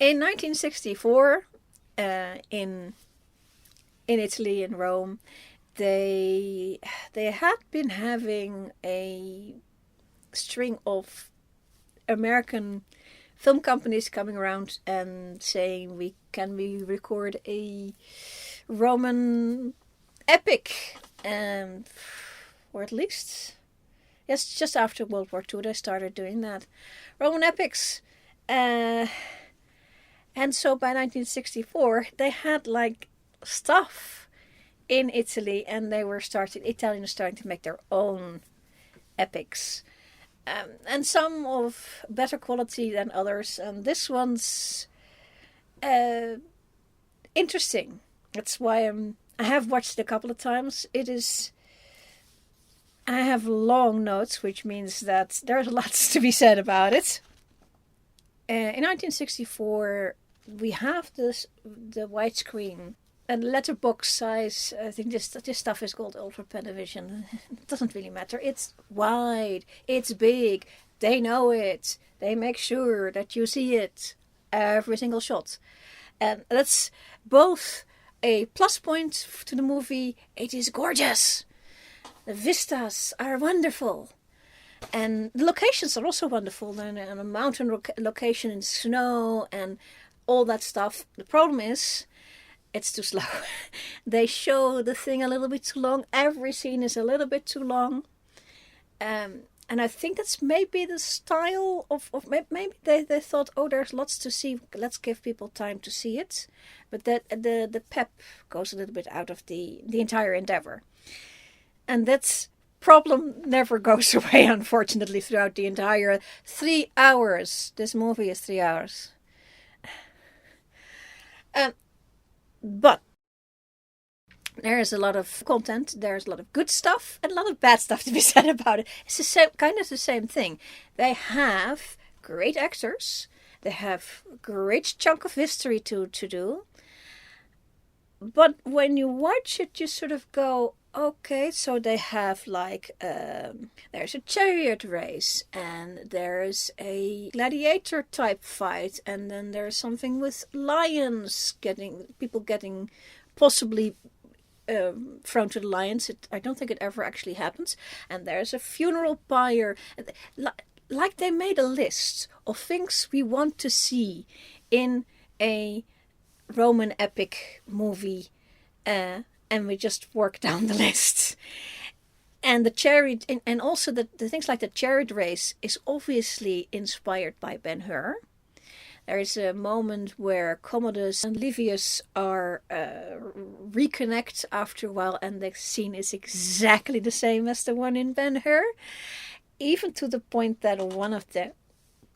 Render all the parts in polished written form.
In 1964, in Italy, in Rome, they had been having a string of American film companies coming around and saying, we record a Roman epic, or at least, yes, just after World War II they started doing that. Roman epics. And so by 1964 they had like stuff in Italy, and Italians were starting to make their own epics. And some of better quality than others. And this one's interesting. That's why I have watched it a couple of times. I have long notes, which means that there's lots to be said about it. In 1964, we have the widescreen and letterbox size. I think this stuff is called Ultra Panavision. It doesn't really matter. It's wide. It's big. They know it. They make sure that you see it every single shot. And that's both a plus point to the movie. It is gorgeous. The vistas are wonderful. And the locations are also wonderful. And a mountain location in snow and all that stuff. The problem is, it's too slow. They show the thing a little bit too long. Every scene is a little bit too long. And I think that's maybe the style of maybe they thought, oh, there's lots to see. Let's give people time to see it. But that the pep goes a little bit out of the entire endeavor. And that's problem never goes away, unfortunately, throughout the entire 3 hours. This movie is 3 hours. But there is a lot of content, there's a lot of good stuff, and a lot of bad stuff to be said about it. It's the same thing. They have great actors, they have a great chunk of history to do. But when you watch it, you sort of go, okay, so they have like, there's a chariot race, and there's a gladiator type fight, and then there's something with lions getting possibly thrown to the lions. I don't think it ever actually happens. And there's a funeral pyre. Like they made a list of things we want to see in a Roman epic movie, and we just work down the list. And the chariot, and also the things like the chariot race is obviously inspired by Ben-Hur. There is a moment where Commodus and Livius are reconnect after a while, and the scene is exactly the same as the one in Ben-Hur. Even to the point that one of the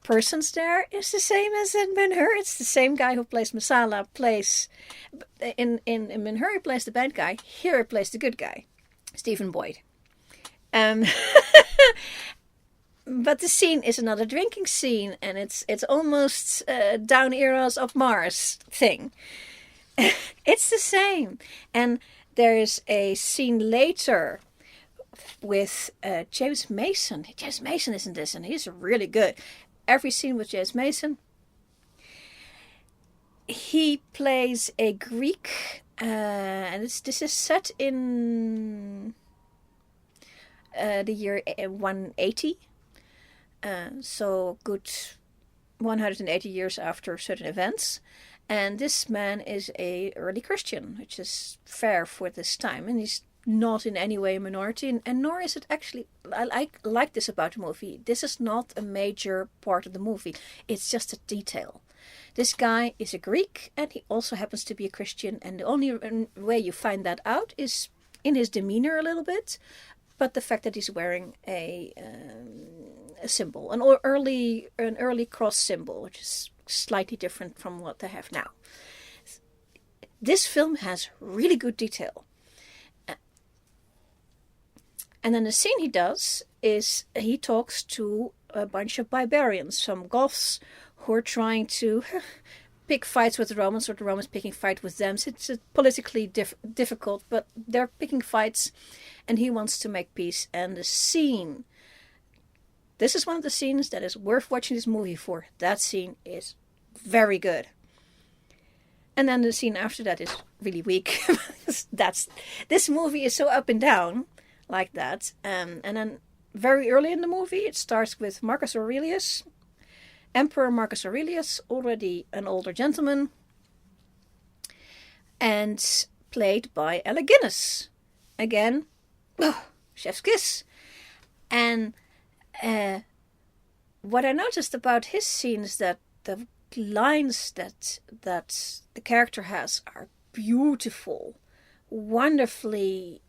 persons there is the same as in Ben-Hur. It's the same guy who plays Masala, in Ben-Hur he plays the bad guy. Here he plays the good guy, Stephen Boyd. But the scene is another drinking scene, and it's almost Down Eras of Mars thing. It's the same. And there is a scene later with James Mason. James Mason is in this, and he's really good. Every scene with James Mason, he plays a Greek, and this is set in the year 180. So good 180 years after certain events. And this man is a early Christian, which is fair for this time. And he's not in any way a minority, and nor is it actually, I like this about the movie. This is not a major part of the movie. It's just a detail. This guy is a Greek, and he also happens to be a Christian. And the only way you find that out is in his demeanor a little bit. But the fact that he's wearing a symbol, an early cross symbol, which is slightly different from what they have now. This film has really good detail. And then the scene he does is he talks to a bunch of barbarians, some Goths who are trying to pick fights with the Romans, or the Romans picking fight with them. So it's politically difficult, but they're picking fights, and he wants to make peace. And the scene, this is one of the scenes that is worth watching this movie for. That scene is very good. And then the scene after that is really weak. This movie is so up and down like that. And then very early in the movie, it starts with Marcus Aurelius, Emperor Marcus Aurelius, already an older gentleman, and played by Alec Guinness. Again, chef's kiss. And what I noticed about his scene is that the lines that the character has are beautiful, wonderfully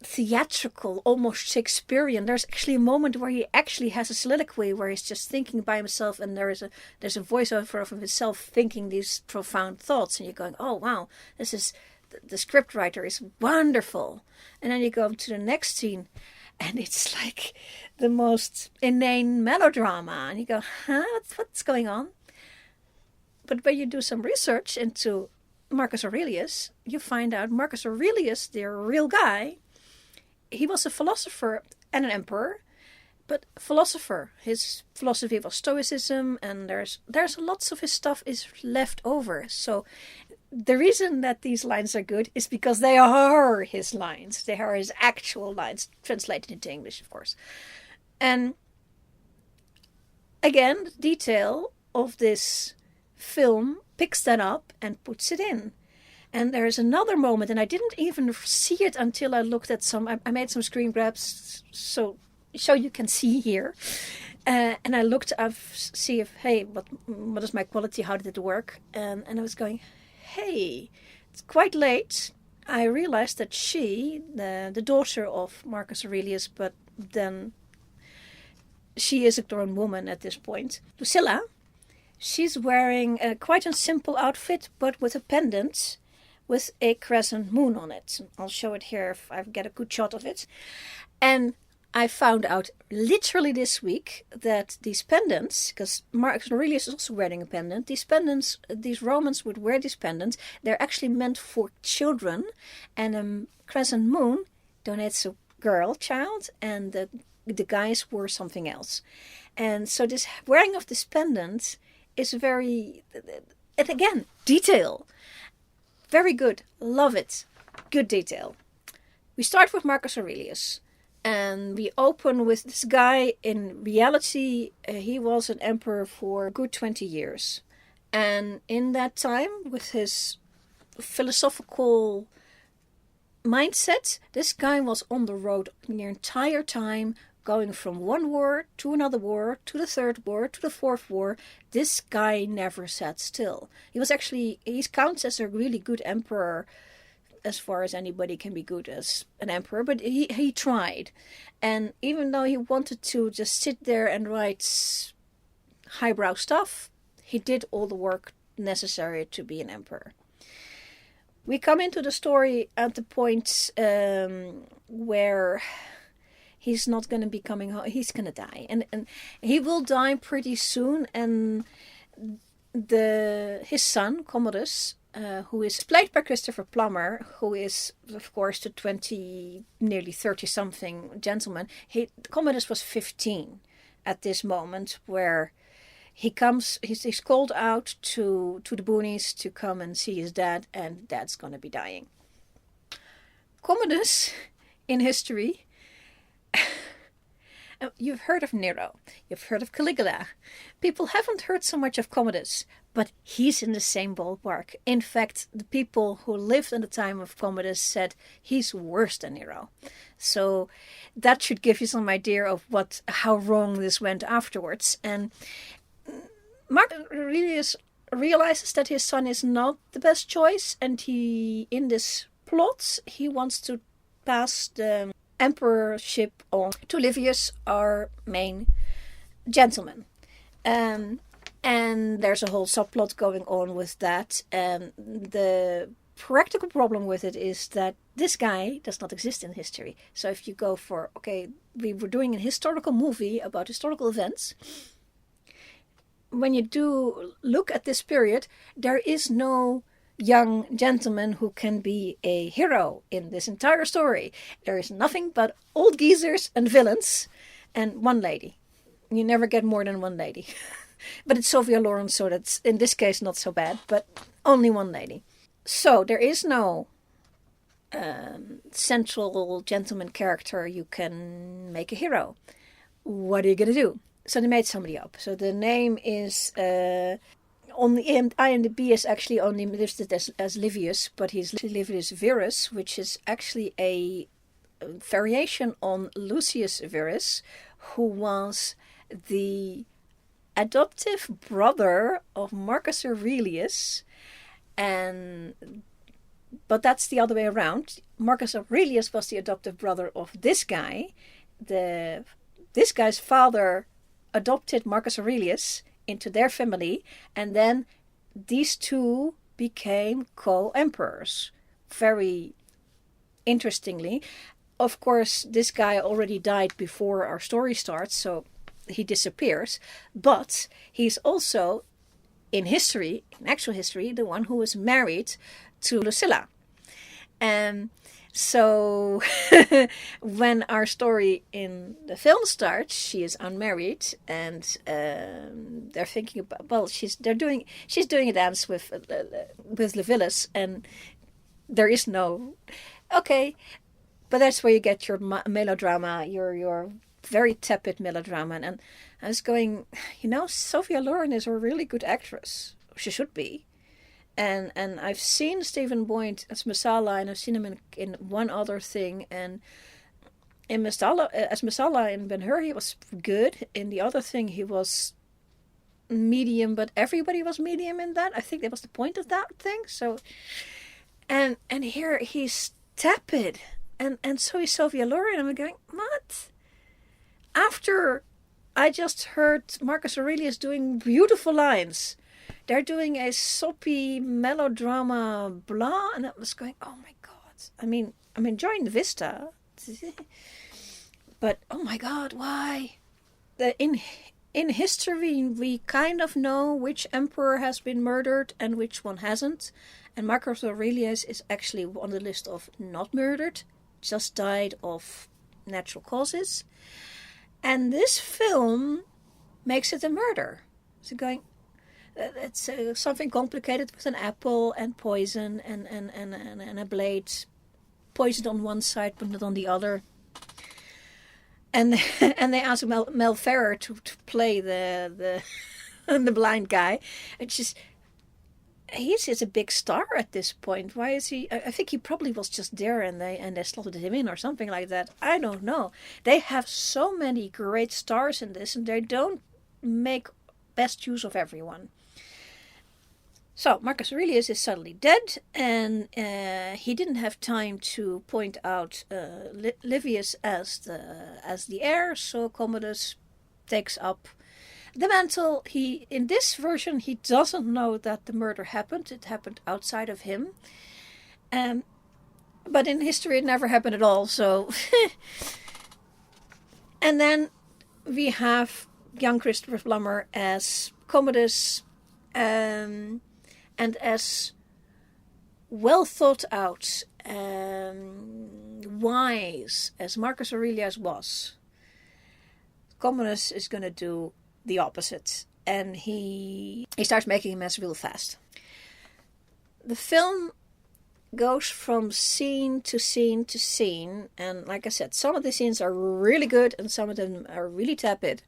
theatrical, almost Shakespearean. There's actually a moment where he actually has a soliloquy where he's just thinking by himself, and there's a voiceover of himself thinking these profound thoughts, and you're going, oh wow, this is the script writer is wonderful. And then you go to the next scene, and it's like the most inane melodrama, and you go, huh, what's going on? But when you do some research into Marcus Aurelius, you find out Marcus Aurelius, the real guy, he was a philosopher and an emperor, but philosopher. His philosophy was Stoicism, and there's lots of his stuff is left over. So the reason that these lines are good is because they are his lines. They are his actual lines, translated into English, of course. And again, the detail of this film picks that up and puts it in. And there's another moment, and I didn't even see it until I looked at I made some screen grabs so you can see here. And I looked up, see if, hey, what is my quality? How did it work? And I was going, hey, it's quite late. I realized that she, the daughter of Marcus Aurelius, but then she is a grown woman at this point, Lucilla, she's wearing quite a simple outfit, but with a pendant with a crescent moon on it. I'll show it here if I get a good shot of it. And I found out literally this week that these pendants, because Marcus Aurelius is also wearing a pendant, these pendants, these Romans would wear these pendants, they're actually meant for children, and a crescent moon donates a child, and the guys wore something else. And so this wearing of this pendant is very, and again, detail. Very good. Love it. Good detail. We start with Marcus Aurelius. And we open with this guy. In reality, he was an emperor for a good 20 years. And in that time, with his philosophical mindset, this guy was on the road the entire time, going from one war to another war, to the third war, to the fourth war. This guy never sat still. He counts as a really good emperor, as far as anybody can be good as an emperor, but he tried. And even though he wanted to just sit there and write highbrow stuff, he did all the work necessary to be an emperor. We come into the story at the point where he's not going to be coming home. He's going to die. And he will die pretty soon. And his son, Commodus, who is played by Christopher Plummer, who is, of course, the nearly 30-something gentleman. Commodus was 15 at this moment, where he's called out to the boonies to come and see his dad, and dad's going to be dying. Commodus, in history, you've heard of Nero, you've heard of Caligula. People haven't heard so much of Commodus, but he's in the same ballpark. In fact, the people who lived in the time of Commodus said he's worse than Nero. So that should give you some idea of how wrong this went afterwards. And Marcus Aurelius realizes that his son is not the best choice, and in this plot, he wants to pass the emperorship on to Livius, our main gentleman. And there's a whole subplot going on with that. The practical problem with it is that this guy does not exist in history. So if you go for, we were doing a historical movie about historical events. When you do look at this period, there is no young gentleman who can be a hero in this entire story. There is nothing but old geezers and villains and one lady. You never get more than one lady. But it's Sophia Loren, so that's in this case not so bad, but only one lady. So there is no central gentleman character you can make a hero. What are you going to do? So they made somebody up. So the name is, on the IMDb is actually only listed as Livius, but he's Livius Verus, which is actually a variation on Lucius Verus, who was the adoptive brother of Marcus Aurelius, but that's the other way around. Marcus Aurelius was the adoptive brother of this guy. This guy's father adopted Marcus Aurelius into their family, and then these two became co-emperors. Very interestingly. Of course, this guy already died before our story starts, so he disappears. But he's also, in actual history, the one who was married to Lucilla. And so when our story in the film starts, she is unmarried, and they're thinking about, well, she's doing a dance with Verulus, and there is no, okay, but that's where you get your melodrama, your very tepid melodrama. And I was going, Sophia Loren is a really good actress. She should be. And I've seen Stephen Boyd as Messala, and I've seen him in one other thing. And in Messala, as Messala in Ben-Hur, he was good. In the other thing, he was medium, but everybody was medium in that. I think that was the point of that thing. So, and here he's tepid. And so is Sophia Loren. I'm going, what? After I just heard Marcus Aurelius doing beautiful lines, they're doing a soppy melodrama, blah, and I was going, oh my God. I mean, I'm enjoying the vista, but oh my God, why? In history, we kind of know which emperor has been murdered and which one hasn't, and Marcus Aurelius is actually on the list of not murdered, just died of natural causes. And this film makes it a murder. So going, it's something complicated with an apple and poison and a blade, poisoned on one side but not on the other. And they asked Mel Ferrer to play the the blind guy. It's just, he's a big star at this point. Why is he? I think he probably was just there and they slotted him in or something like that. I don't know. They have so many great stars in this, and they don't make best use of everyone. So Marcus Aurelius is suddenly dead, and he didn't have time to point out Livius as the heir. So Commodus takes up the mantle. In this version, he doesn't know that the murder happened. It happened outside of him. But in history, it never happened at all. So, and then we have young Christopher Plummer as Commodus, and as well thought out, wise as Marcus Aurelius was, Commodus is going to do the opposite, and he starts making a mess real fast. The film goes from scene to scene to scene, and like I said, some of the scenes are really good and some of them are really tepid.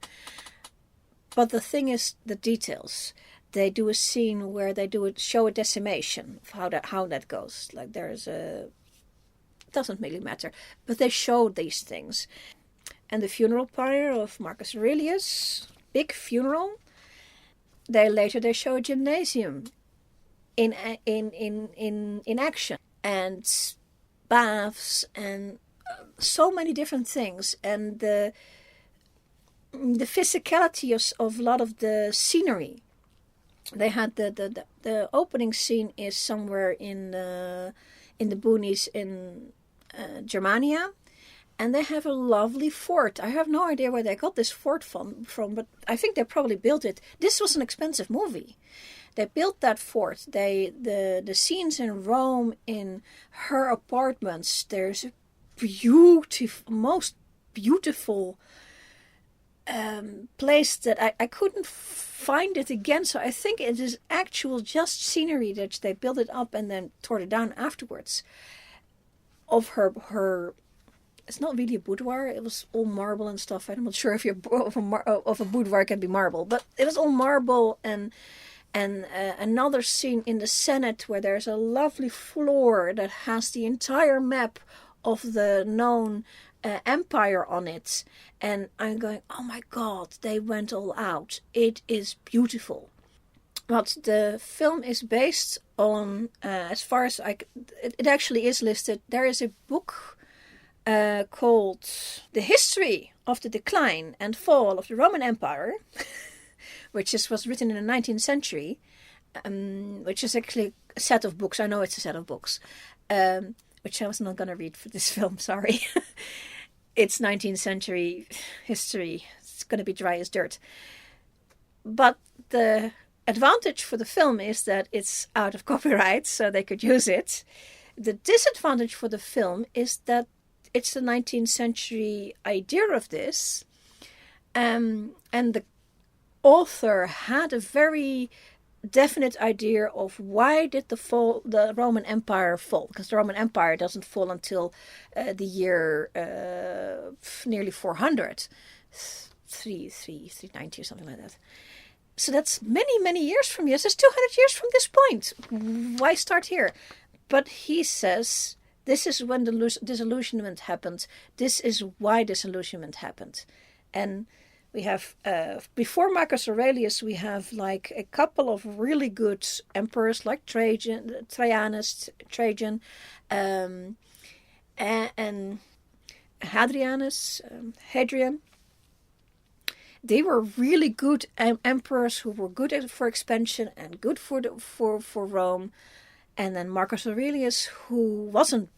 But the thing is the details. They do a scene where they show a decimation of how that goes. Like it doesn't really matter, but they show these things. And the funeral pyre of Marcus Aurelius, big funeral. They show a gymnasium in action, and baths and so many different things, and the physicality of a lot of the scenery. They had the opening scene is somewhere in the boonies in Germania. And they have a lovely fort. I have no idea where they got this fort from, but I think they probably built it. This was an expensive movie. They built that fort. The scenes in Rome, in her apartments, there's a most beautiful place that I couldn't find it again. So I think it is actual just scenery that they built it up and then tore it down afterwards. Of her, it's not really a boudoir. It was all marble and stuff. I'm not sure if of a boudoir can be marble, but it was all marble and another scene in the Senate where there's a lovely floor that has the entire map of the known empire on it. And I'm going, oh my God, they went all out. It is beautiful. But the film is based on, as far as it actually is listed, there is a book called The History of the Decline and Fall of the Roman Empire, which was written in the 19th century, which is actually a set of books. I know it's a set of books, which I was not going to read for this film, sorry. It's 19th century history. It's going to be dry as dirt. But the advantage for the film is that it's out of copyright, so they could use it. The disadvantage for the film is that it's the 19th century idea of this, and the author had a very definite idea of why did the Roman Empire fall, because the Roman Empire doesn't fall until the year nearly 400, 390 or something like that. So that's many years from here. That's 200 years from this point. Why start here? But he says this is when the disillusionment happened. This is why disillusionment happened. And we have, before Marcus Aurelius, we have like a couple of really good emperors like Trajan, and Hadrian. They were really good emperors who were good for expansion and good for Rome. And then Marcus Aurelius, who wasn't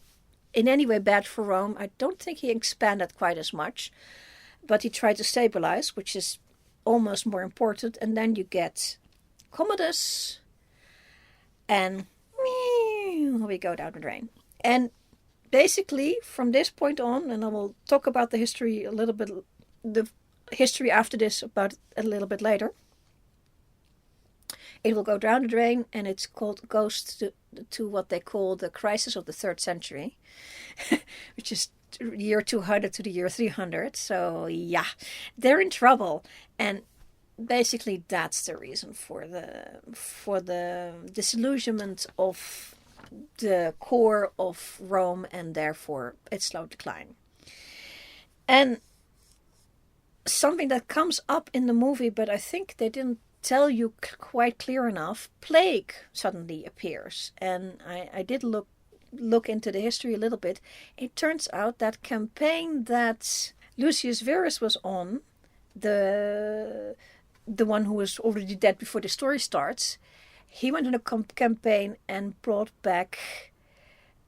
in any way bad for Rome. I don't think he expanded quite as much, but he tried to stabilize, which is almost more important. And then you get Commodus, and we go down the drain. And basically, from this point on, and I will talk about the history a little bit, the history after this about a little bit later. It will go down the drain, and goes to what they call the crisis of the 3rd century, which is year 200 to the year 300. So yeah, they're in trouble, and basically that's the reason for the disillusionment of the core of Rome, and therefore its slow decline. And something that comes up in the movie, but I think they didn't tell you quite clear enough, plague suddenly appears. And I did look into the history a little bit. It turns out that campaign that Lucius Verus was on, the one who was already dead before the story starts, he went on a campaign and brought back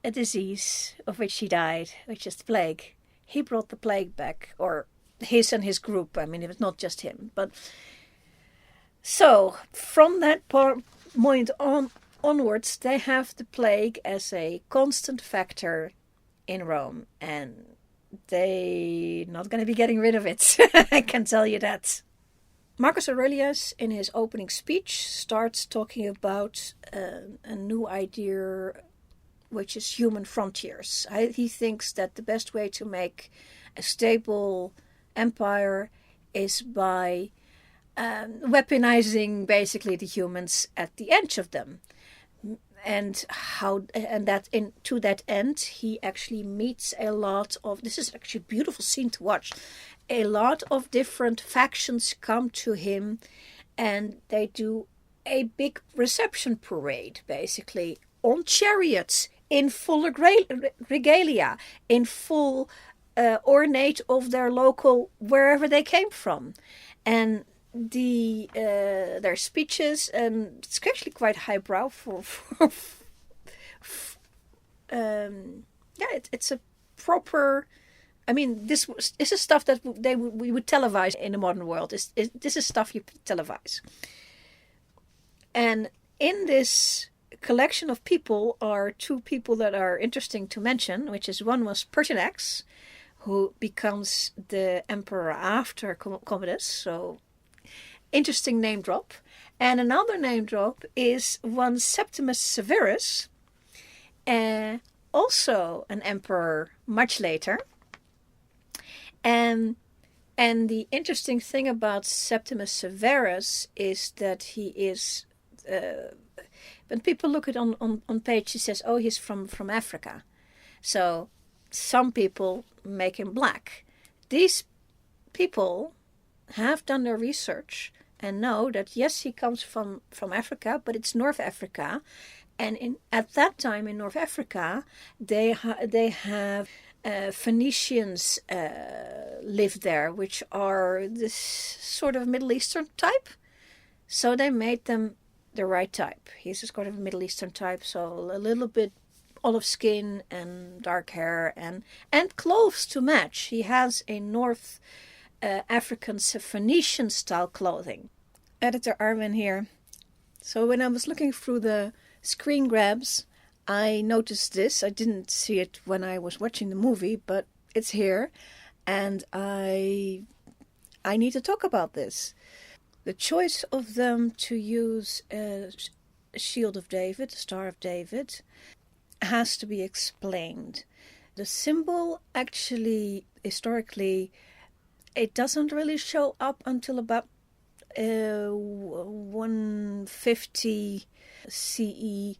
a disease of which he died, which is the plague. He brought the plague back, or his and his group. I mean, it was not just him, but so from that point onwards, they have the plague as a constant factor in Rome, and they're not going to be getting rid of it. I can tell you that. Marcus Aurelius, in his opening speech, starts talking about a new idea, which is human frontiers. He thinks that the best way to make a stable empire is by weaponizing basically the humans at the edge of them, and to that end he actually meets a lot of, this is actually a beautiful scene to watch, a lot of different factions come to him, and they do a big reception parade basically on chariots in full regalia, in full ornate of their local, wherever they came from, and their speeches, and it's actually quite highbrow it's a proper. I mean, this is stuff that we would televise in the modern world. This is stuff you televise. And in this collection of people are two people that are interesting to mention, which is one was Pertinax, who becomes the emperor after Commodus. So, interesting name drop. And another name drop is one Septimus Severus, also an emperor much later. And the interesting thing about Septimus Severus is that he is, when people look at on page, he says, oh, he's from Africa. So some people make him black. These people have done their research and know that, yes, he comes from Africa, but it's North Africa. And at that time in North Africa, they have Phoenicians live there, which are this sort of Middle Eastern type. So they made them the right type. He's a sort of Middle Eastern type, so a little bit olive skin and dark hair and clothes to match. He has a North African Phoenician style clothing. Editor Arwen here. So when I was looking through the screen grabs, I noticed this. I didn't see it when I was watching the movie, but it's here, and I need to talk about this. The choice of them to use a Shield of David, a Star of David, has to be explained. The symbol actually, historically, it doesn't really show up until about 150 CE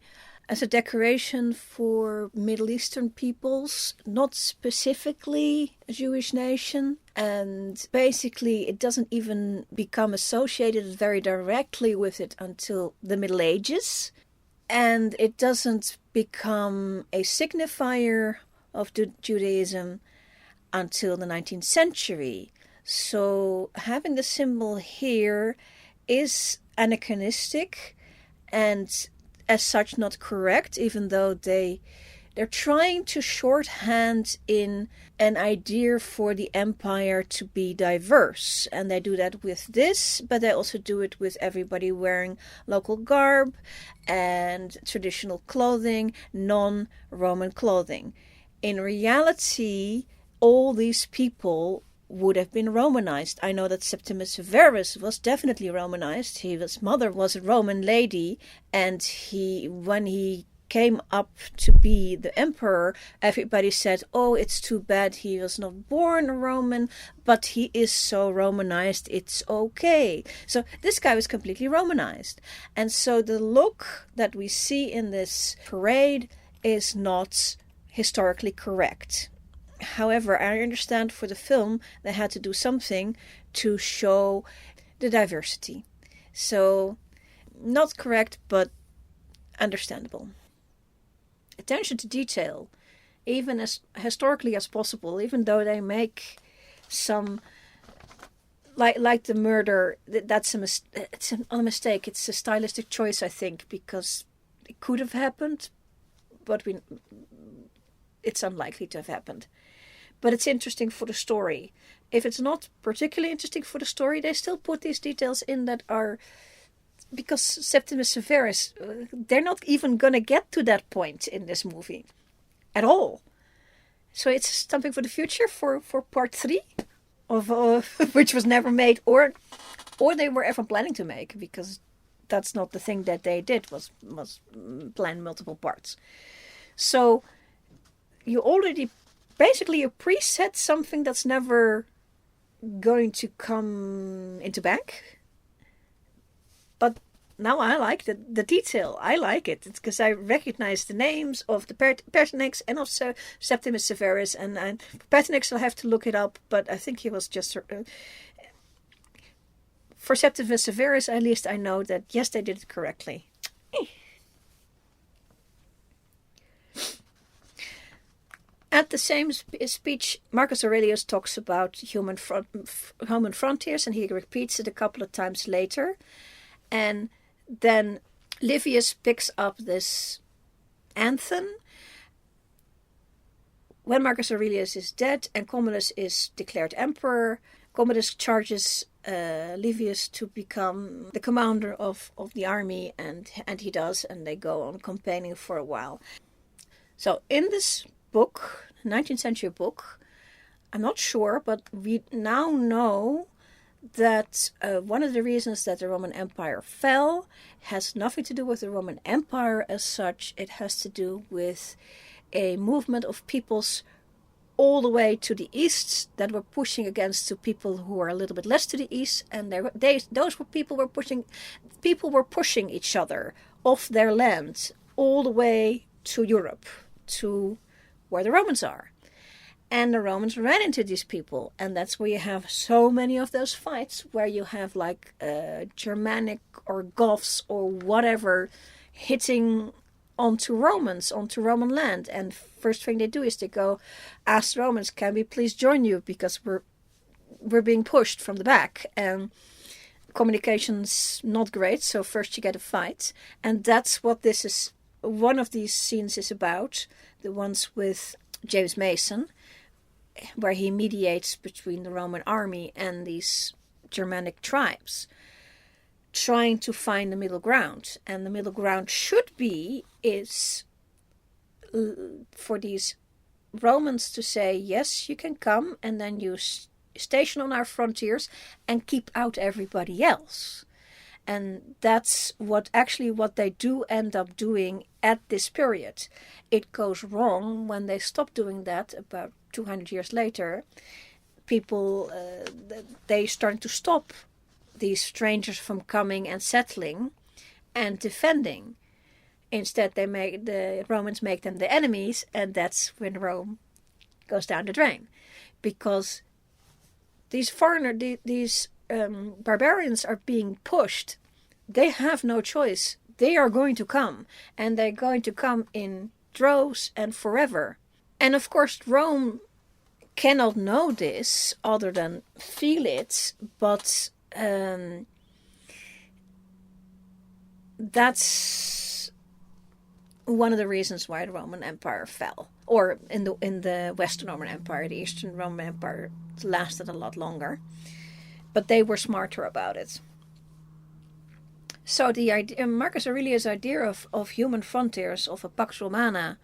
as a decoration for Middle Eastern peoples, not specifically a Jewish nation. And basically it doesn't even become associated very directly with it until the Middle Ages. And it doesn't become a signifier of Judaism until the 19th century. So having the symbol here is anachronistic and as such not correct, even though they're trying to shorthand in an idea for the empire to be diverse. And they do that with this, but they also do it with everybody wearing local garb and traditional clothing, non-Roman clothing. In reality, all these people would have been Romanized. I know that Septimus Severus was definitely Romanized. His mother was a Roman lady, and when he came up to be the emperor, everybody said, oh, it's too bad he was not born a Roman, but he is so Romanized, it's okay. So this guy was completely Romanized. And so the look that we see in this parade is not historically correct. However, I understand for the film they had to do something to show the diversity. So, not correct, but understandable. Attention to detail, even as historically as possible, even though they make some, like the murder, that's it's not a mistake. It's a stylistic choice, I think, because it could have happened, but it's unlikely to have happened. But it's interesting for the story. If it's not particularly interesting for the story, they still put these details in that are... Because Septimus Severus, they're not even going to get to that point in this movie. At all. So it's something for the future, for part 3, of which was never made, or they were ever planning to make, because that's not the thing that they did, was plan multiple parts. So you already... Basically, you preset something that's never going to come into bank. But now I like the detail. I like it. It's because I recognize the names of the Pertinax and of Septimus Severus. And Pertinax, I'll have to look it up, but I think he was just... for Septimus Severus, at least I know that, yes, they did it correctly. At the same speech, Marcus Aurelius talks about human frontiers, and he repeats it a couple of times later. And then Livius picks up this anthem when Marcus Aurelius is dead and Commodus is declared emperor. Commodus charges Livius to become the commander of the army, and he does, and they go on campaigning for a while. So in this book, 19th century book, I'm not sure, but we now know that one of the reasons that the Roman Empire fell has nothing to do with the Roman Empire as such. It has to do with a movement of peoples all the way to the east that were pushing against the people who are a little bit less to the east, and people were pushing each other off their land all the way to Europe, to where the Romans are. And the Romans ran into these people, and that's where you have so many of those fights where you have like Germanic or Goths or whatever hitting onto Romans, onto Roman land. And first thing they do is they go ask the Romans, can we please join you, because we're being pushed from the back and communication's not great, so first you get a fight. And that's what this is, one of these scenes is about, the ones with James Mason, where he mediates between the Roman army and these Germanic tribes, trying to find the middle ground. And the middle ground is for these Romans to say, yes, you can come, and then you station on our frontiers and keep out everybody else. And that's what they do end up doing at this period. It goes wrong when they stop doing that about 200 years later. People, they start to stop these strangers from coming and settling and defending. Instead, the Romans make them the enemies, and that's when Rome goes down the drain, because these barbarians are being pushed. They have no choice. They are going to come, and they're going to come in droves and forever. And of course, Rome cannot know this other than feel it, but that's one of the reasons why the Roman Empire fell. Or in the Western Roman Empire, the Eastern Roman Empire lasted a lot longer, but they were smarter about it. So the idea, Marcus Aurelius' idea of human frontiers, of a Pax Romana,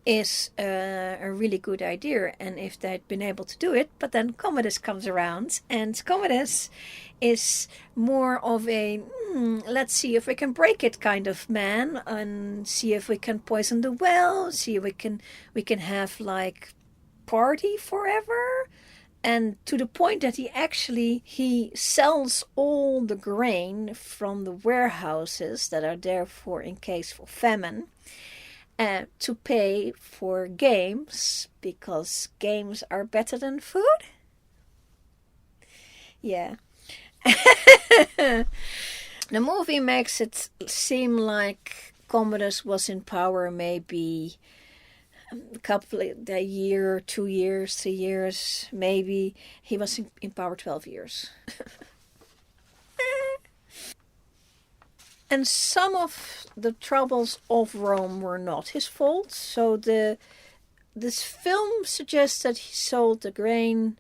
is a really good idea. And if they'd been able to do it, but then Commodus comes around, and Commodus is more of a let's see if we can break it kind of man, and see if we can poison the well, see if we can have like party forever. And to the point that he sells all the grain from the warehouses that are there for in case for famine, to pay for games, because games are better than food. Yeah. The movie makes it seem like Commodus was in power maybe a year, 2 years, 3 years, maybe. He was in power 12 years. And some of the troubles of Rome were not his fault. So this film suggests that he sold the grain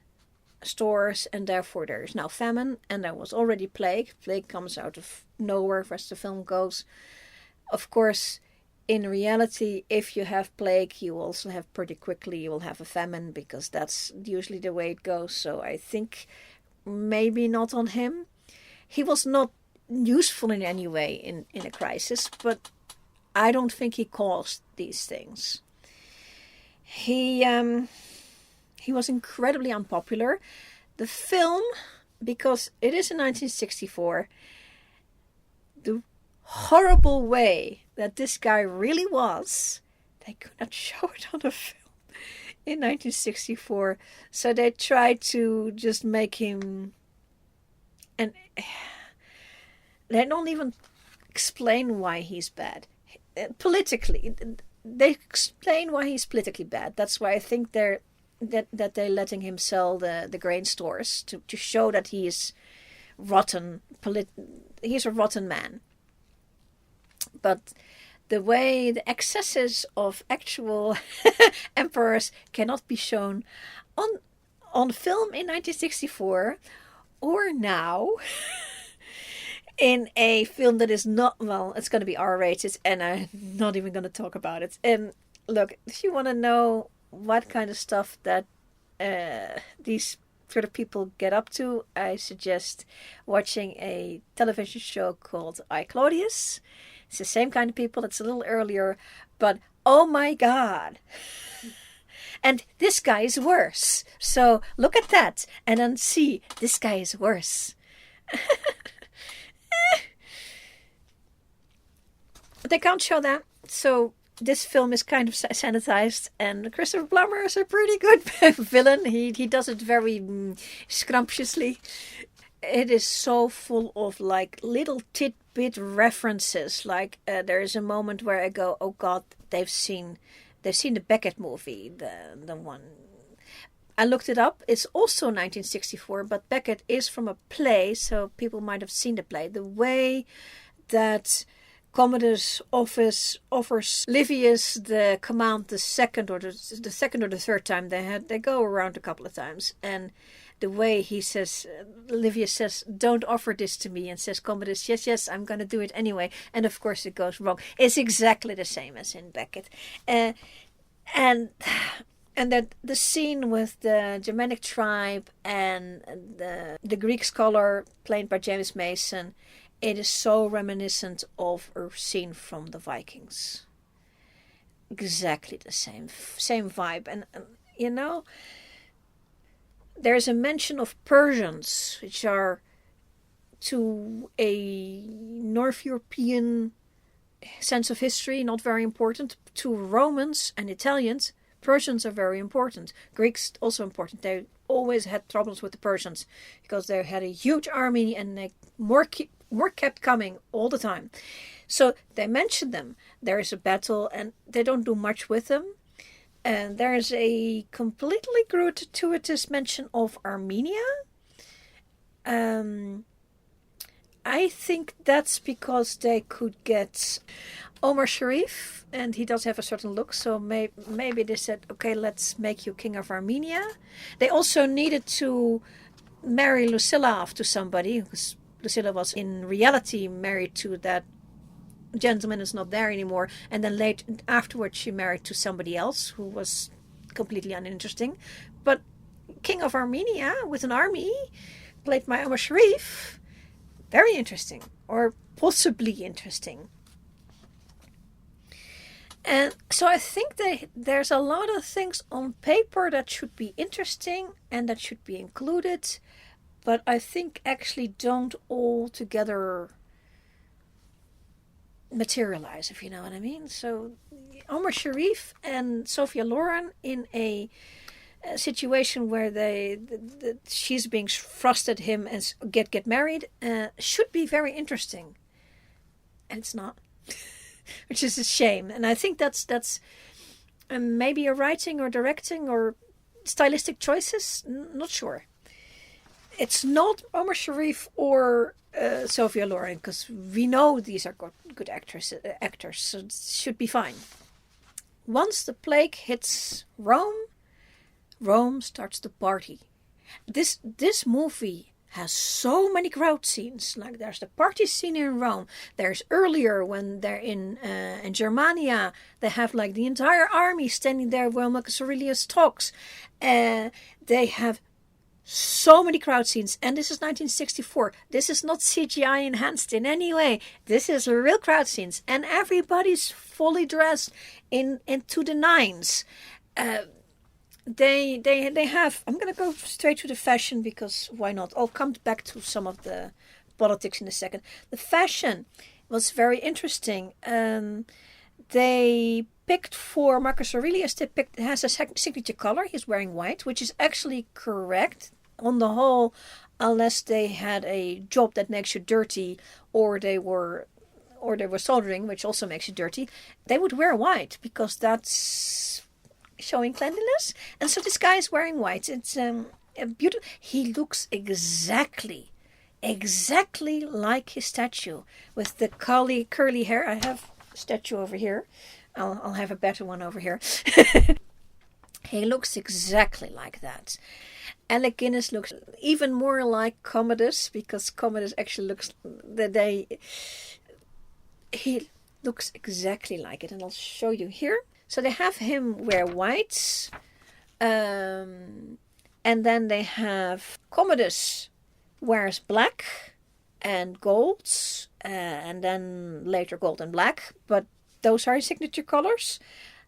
stores, and therefore there is now famine, and there was already plague. Plague comes out of nowhere as the film goes. Of course, in reality, if you have plague, you also have pretty quickly, you will have a famine, because that's usually the way it goes. So I think maybe not on him. He was not useful in any way in a crisis, but I don't think he caused these things. He was incredibly unpopular. The film, because it is in 1964, the horrible way that this guy really was, they could not show it on a film in 1964. So they tried to just make him, and they don't even explain why he's bad. Politically, they explain why he's politically bad. That's why I think they're letting him sell the grain stores to show that he is rotten. He's a rotten man. But the excesses of actual emperors cannot be shown on film in 1964 or now in a film that is not, well, it's going to be R-rated, and I'm not even going to talk about it. And look, if you want to know what kind of stuff that these sort of people get up to, I suggest watching a television show called Claudius. It's the same kind of people. It's a little earlier, but oh my God. And this guy is worse. So look at that and then see this guy is worse. But they can't show that. So this film is kind of sanitized, and Christopher Plummer is a pretty good villain. He does it very scrumptiously. It is so full of like little tidbit references. Like there is a moment where I go, "Oh God, they've seen the Becket movie, the one." I looked it up. It's also 1964, but Becket is from a play, so people might have seen the play. The way that Commodus offers Livius the command the second or the third time they go around a couple of times, and the way he says, Livius says, "Don't offer this to me," and says Commodus, yes, I'm going to do it anyway, and of course it goes wrong. It's exactly the same as in Becket, and that the scene with the Germanic tribe and the Greek scholar played by James Mason. It is so reminiscent of a scene from the Vikings. Exactly the same vibe. And you know, there's a mention of Persians, which are, to a North European sense of history, not very important. To Romans and Italians, Persians are very important. Greeks also important. They always had problems with the Persians because they had a huge army and they more kept coming all the time. So they mention them. There is a battle and they don't do much with them. And there is a completely gratuitous mention of Armenia. I think that's because they could get Omar Sharif, and he does have a certain look, so maybe they said, okay, let's make you king of Armenia. They also needed to marry Lucilla off to somebody, because Lucilla was in reality married to that gentleman who's not there anymore, and then afterwards she married to somebody else who was completely uninteresting. But king of Armenia with an army, played by Omar Sharif, very interesting, or possibly interesting. And so I think there's a lot of things on paper that should be interesting and that should be included, but I think actually don't all together materialize, if you know what I mean. So Omar Sharif and Sophia Loren in a situation where she's being thrust at him and get married should be very interesting, and it's not. Which is a shame, and I think that's maybe a writing or directing or stylistic choices. Not sure. It's not Omar Sharif or Sophia Loren, because we know these are good actors, so it should be fine. Once the plague hits Rome starts to party. This movie has so many crowd scenes. Like there's the party scene in Rome. There's earlier when they're in Germania, they have like the entire army standing there while Marcus Aurelius talks. They have so many crowd scenes, and this is 1964. This is not CGI enhanced in any way. This is real crowd scenes, and everybody's fully dressed into the nines. They have, I'm going to go straight to the fashion because why not? I'll come back to some of the politics in a second. The fashion was very interesting. They picked for Marcus Aurelius, has a signature color. He's wearing white, which is actually correct on the whole, unless they had a job that makes you dirty or they were soldering, which also makes you dirty. They would wear white because that's showing cleanliness, and so this guy is wearing white. It's a beautiful. He looks exactly like his statue with the curly hair. I have a statue over here. I'll have a better one over here. He looks exactly like that. Alec Guinness looks even more like Commodus, because Commodus actually looks he looks exactly like it, and I'll show you here. So they have him wear whites. And then they have Commodus wears black and gold, and then later gold and black, but those are his signature colors.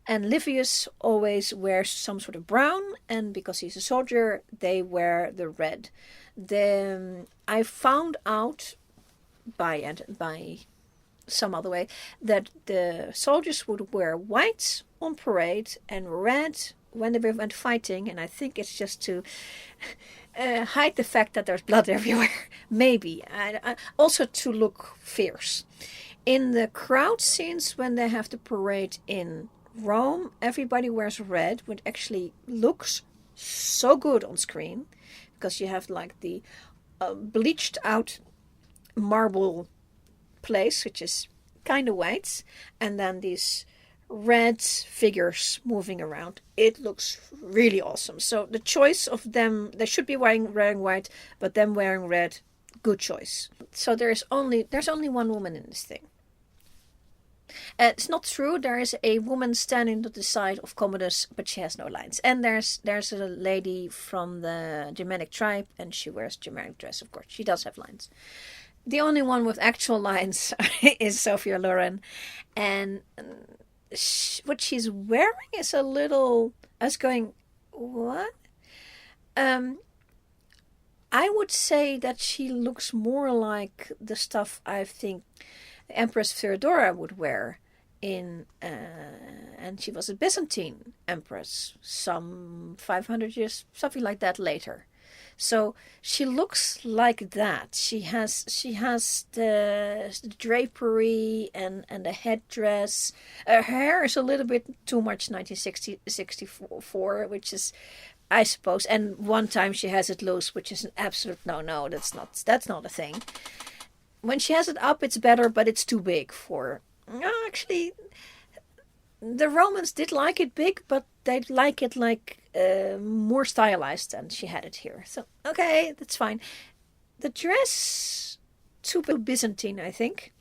And Livius always wears some sort of brown, and because he's a soldier, they wear the red. I found out by some other way that the soldiers would wear white on parade and red when they went fighting, and I think it's just to hide the fact that there's blood everywhere. Maybe. Also to look fierce. In the crowd scenes when they have the parade in Rome, everybody wears red, which actually looks so good on screen, because you have like the bleached out marble place, which is kind of white, and then these red figures moving around. It looks really awesome. So the choice of them, they should be wearing white, but them wearing red, good choice. So there's only one woman in this thing. It's not true. There is a woman standing to the side of Commodus, but she has no lines. And there's a lady from the Germanic tribe, and she wears Germanic dress, of course. She does have lines. The only one with actual lines is Sophia Loren. And what she's wearing is a little... I was going, what? I would say that she looks more like the stuff I think Empress Theodora would wear and she was a Byzantine empress some 500 years, something like that later. So she looks like that. She has the drapery and the headdress. Her hair is a little bit too much 1964, which is, I suppose. And one time she has it loose, which is an absolute no. That's not a thing. When she has it up, it's better, but it's too big for... Actually, the Romans did like it big, but they like it more stylized than she had it here. So, okay, that's fine. The dress, too Byzantine, I think.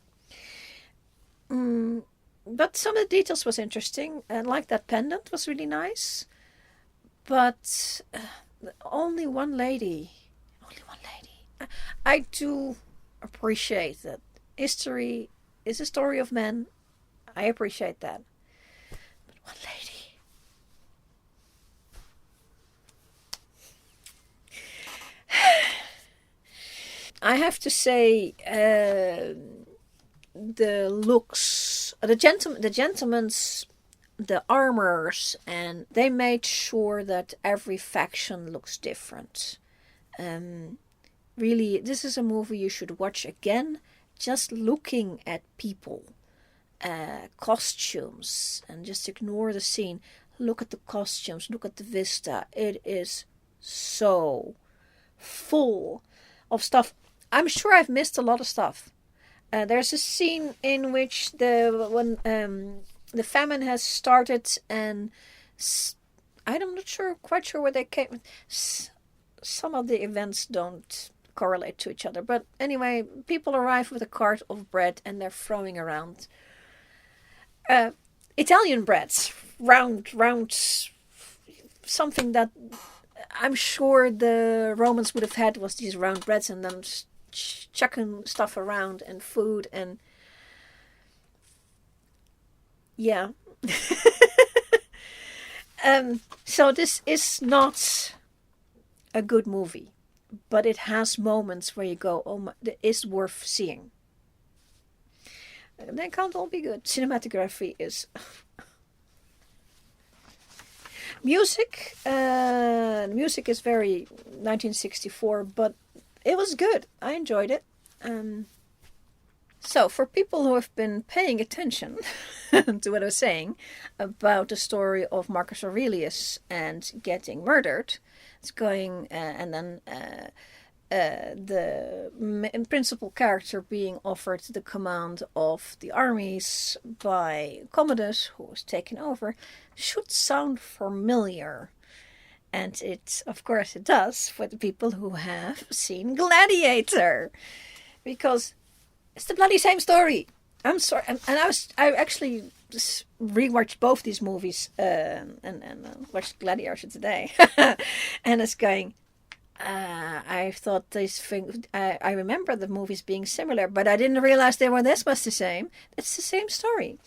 But some of the details was interesting. Like that pendant was really nice. But only one lady. I do appreciate that history is a story of men. I appreciate that. But one lady. I have to say, the looks, the gentlemen's, the armors, and they made sure that every faction looks different. Really, this is a movie you should watch again, just looking at people, costumes, and just ignore the scene. Look at the costumes, look at the vista. It is so full of stuff. I'm sure I've missed a lot of stuff. There's a scene in which when the famine has started, and I'm not quite sure where they came. Some of the events don't correlate to each other, but anyway, people arrive with a cart of bread and they're throwing around Italian breads, round, something that I'm sure the Romans would have had was these round breads, and them chucking stuff around and food, and yeah. So this is not a good movie, but it has moments where you go, oh my, it is worth seeing. They can't all be good. Cinematography is... Music is very 1964, but it was good. I enjoyed it. So for people who have been paying attention to what I was saying about the story of Marcus Aurelius and getting murdered, it's going and then the principal character being offered the command of the armies by Commodus, who was taken over, should sound familiar. And of course it does for the people who have seen Gladiator, because it's the bloody same story. I'm sorry, and I actually rewatched both these movies and watched Gladiator today, and it's going. I thought these things. I remember the movies being similar, but I didn't realize they were this much the same. It's the same story.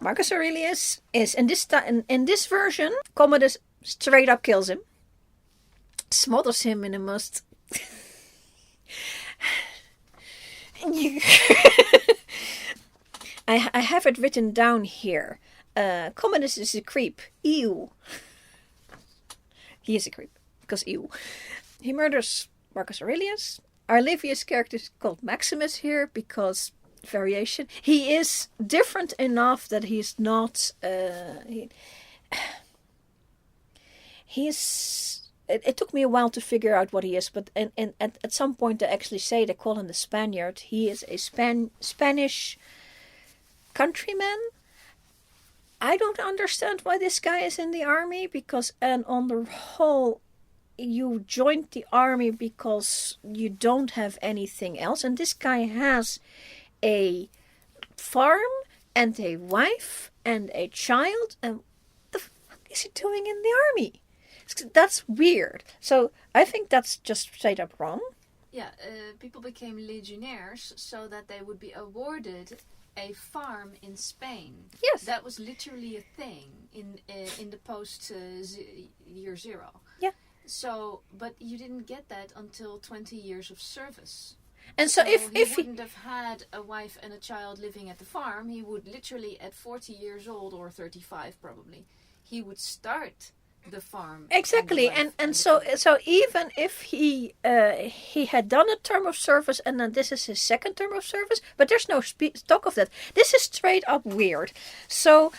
Marcus Aurelius is in this version. Commodus straight up kills him, smothers him in the most. I have it written down here. Commodus is a creep. Ew. He is a creep. Because ew. He murders Marcus Aurelius. Our Livius character is called Maximus here because variation. He is different enough that he's not... It took me a while to figure out what he is, but at some point they actually say, they call him the Spaniard. He is a Spanish countryman. I don't understand why this guy is in the army, because, and on the whole, you joined the army because you don't have anything else. And this guy has a farm and a wife and a child. And what the fuck is he doing in the army? That's weird. So I think that's just straight up wrong. Yeah, people became legionnaires so that they would be awarded a farm in Spain. Yes, that was literally a thing in the post year zero. Yeah. So, but you didn't get that until 20 years of service. And so if he wouldn't have had a wife and a child living at the farm, he would literally at 40 years old, or 35 probably, he would start the farm. Exactly, and so even if he had done a term of service and then this is his second term of service, but there's no talk of that. This is straight up weird. So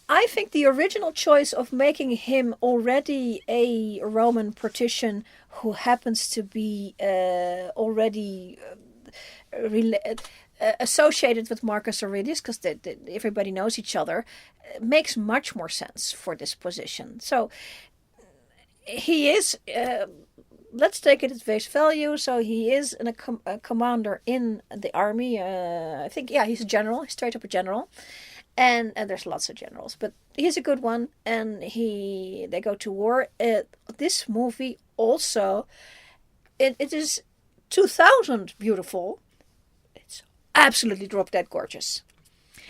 I think the original choice of making him already a Roman patrician who happens to be already associated with Marcus Aurelius, because everybody knows each other, makes much more sense for this position. So he is, let's take it at face value, so he is a commander in the army. I think, yeah, he's a general, he's straight up a general. And there's lots of generals, but he's a good one, and they go to war. This movie also, it is 2000 beautiful. It's absolutely drop dead gorgeous.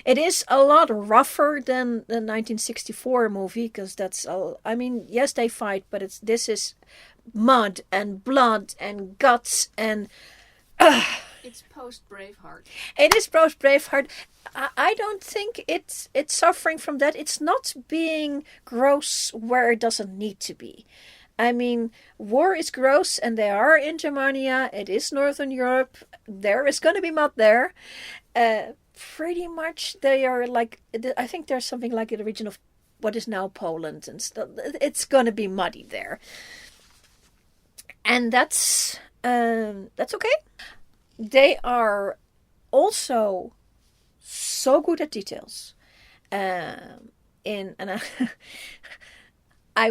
It is a lot rougher than the 1964 movie, because that's all. I mean, yes, they fight, but this is mud and blood and guts and. It's post Braveheart. It is post Braveheart. I don't think it's suffering from that. It's not being gross where it doesn't need to be. I mean, war is gross, and they are in Germania. It is Northern Europe. There is going to be mud there. Pretty much, they are like. I think there's something like in the region of what is now Poland and stuff. It's going to be muddy there, and that's okay. They are also so good at details. I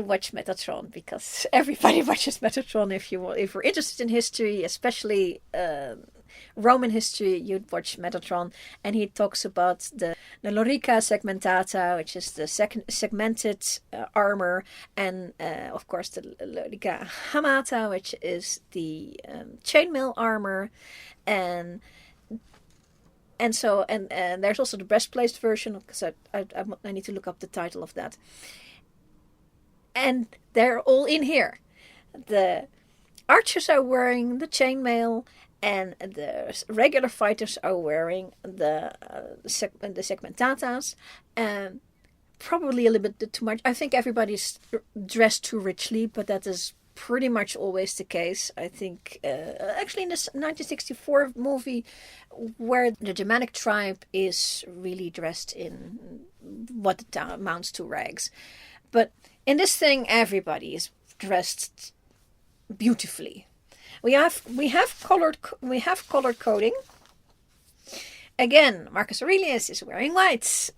watch Metatron because everybody watches Metatron. If you're interested in history, especially Roman history, you'd watch Metatron. And he talks about the lorica segmentata, which is the segmented armor, and of course the lorica hamata, which is the chainmail armor. And there's also the breastplate version, because I need to look up the title of that. And they're all in here. The archers are wearing the chainmail, and the regular fighters are wearing the segmentatas. Probably a little bit too much. I think everybody's dressed too richly, but that is pretty much always the case. I think actually in this 1964 movie, where the Germanic tribe is really dressed in what amounts to rags, but in this thing everybody is dressed beautifully. We have colored coding. Again, Marcus Aurelius is wearing whites,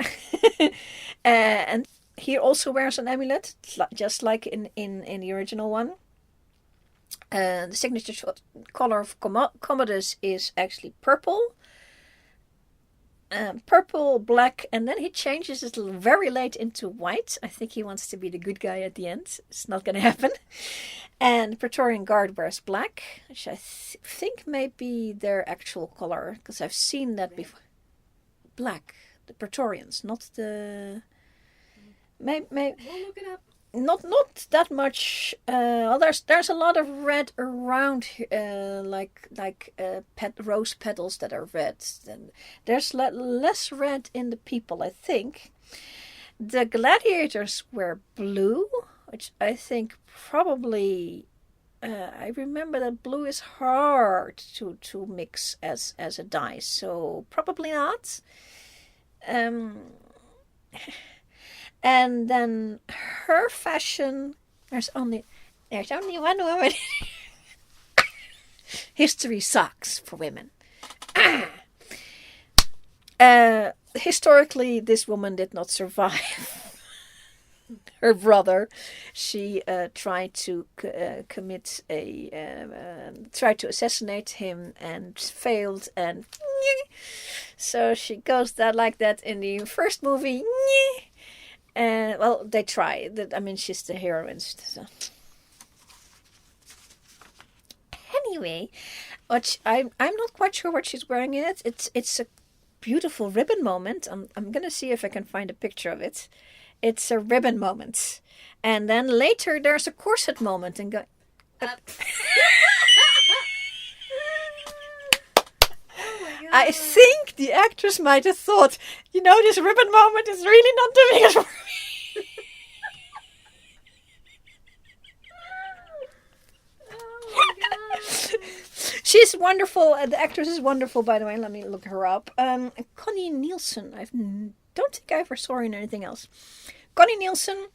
and he also wears an amulet, just like in the original one. The signature color of Commodus is actually purple. purple, black, and then he changes it very late into white. I think he wants to be the good guy at the end. It's not going to happen. And Praetorian Guard wears black, which I think may be their actual color, because I've seen that before. Black, the Praetorians, not the. We'll look it up. Not that much. Well, there's a lot of red around, like rose petals that are red. And there's less red in the people, I think. The gladiators were blue, which I think probably. I remember that blue is hard to mix as a dye, so probably not. And then her fashion, there's only one woman. History sucks for women. Historically, this woman did not survive. Her brother, she tried to tried to assassinate him and failed, and so she goes like that in the first movie. Well, they try. I mean, she's the heroine. So. Anyway, I'm not quite sure what she's wearing in it. It's a beautiful ribbon moment. I'm gonna see if I can find a picture of it. It's a ribbon moment, and then later there's a corset moment, and go. I think the actress might have thought, this ribbon moment is really not doing it for me. Oh my god. She's wonderful. The actress is wonderful, by the way. Let me look her up. Connie Nielsen. I don't think I ever saw her in anything else. Connie Nielsen.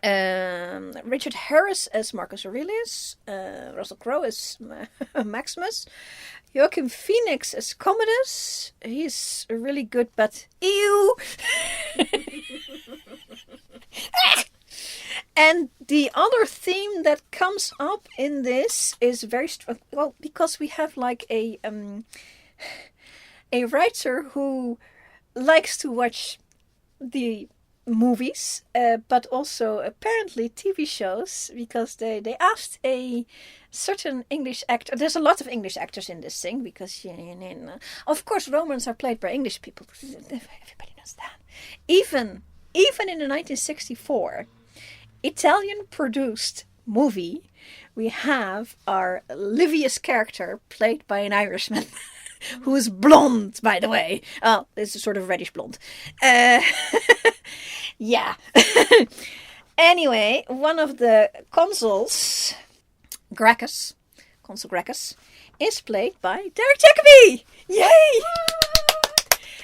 Richard Harris as Marcus Aurelius. Russell Crowe as Maximus. Joachim Phoenix as Commodus. He's really good, but ew. And the other theme that comes up in this is very strong. Well, because we have like a writer who likes to watch the movies, but also apparently TV shows, because they asked a certain English actor. There's a lot of English actors in this thing, because of course Romans are played by English people. Everybody knows that. Even in the 1964 Italian produced movie, we have our Livius character played by an Irishman. Who is blonde, by the way. Oh, it's a sort of reddish blonde. Yeah. Anyway, one of the consuls, Gracchus, Consul Gracchus, is played by Derek Jacobi. Yay!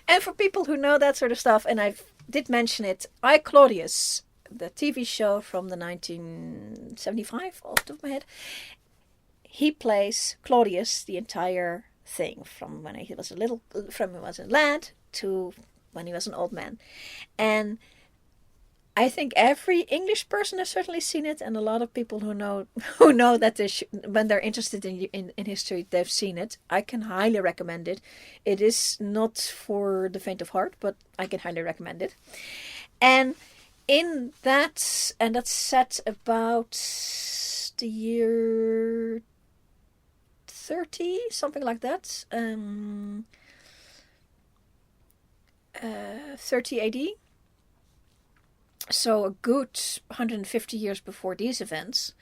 And for people who know that sort of stuff, and I did mention it, Claudius, the TV show from the 1975, off the top of my head, he plays Claudius the entire thing, from when he was a lad to when he was an old man. And I think every English person has certainly seen it, and a lot of people who know that when they're interested in history, they've seen it. I can highly recommend it. It is not for the faint of heart, but I can highly recommend it. And in that, and that's set about the year 30, something like that. 30 AD. So a good 150 years before these events.